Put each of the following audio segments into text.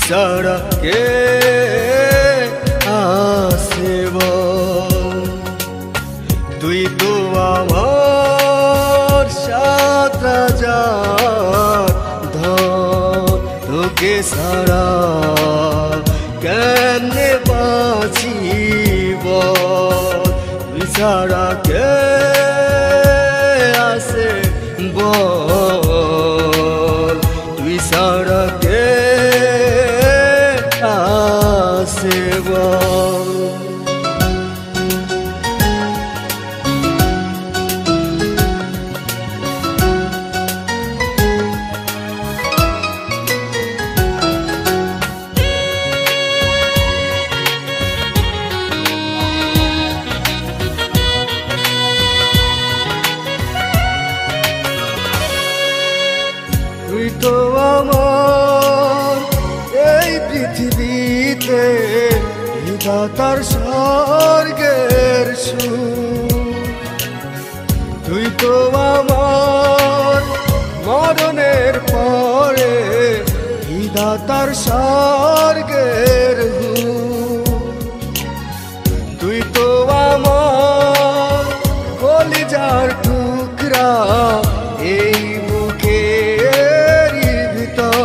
ছাড়া কে আছে বল? তুই তো আমার সাত রাজার ধন, তোকে ছাড়া কেমনে বাঁচি বল? তুই ছাড়া কে আছে বল? তুই ছাড়া কে আছে বল? তুই তো আমার এই পৃথিবীতে বিধাতার স্বর্গের সুখ। তুই তো আমার মরণের পরে বিধাতার স্বর্গের হুক। তুই তো আমার কলিজার টুকরা এই বুকের ভিতর।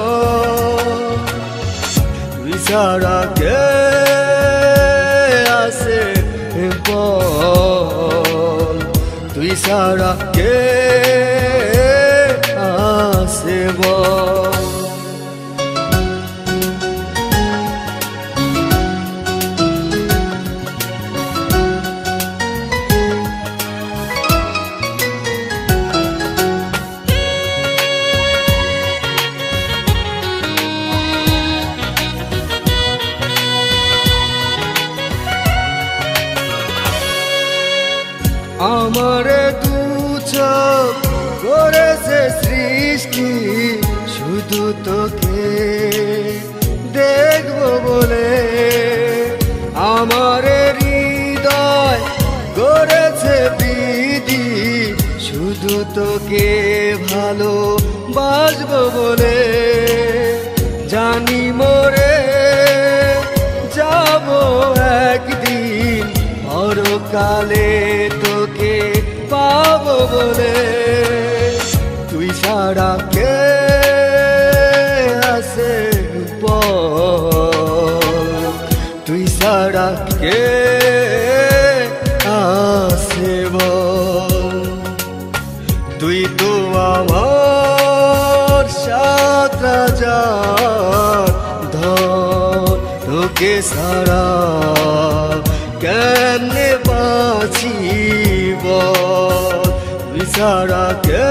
তুই ছাড়া কে আছে বল? তুই ছাড়া কে আছে বল? আমারে দু চোখ করেছে সৃষ্টি শুধু তোকে দেখবো বলে। আমারে হৃদয় করেছে বিধি শুধু তোকে ভালোবাসবো বলে। জানি মোরে যাব একদিন পরকালে তোকে পাবো বলে। তুই ছাড়া কে আছে বল? তুই ছাড়া কে আছে বল? তুই তো আমার সাত রাজার ধন, তোকে ছাড়া কেমনে বাঁচি বল? তুই ছাড়া কে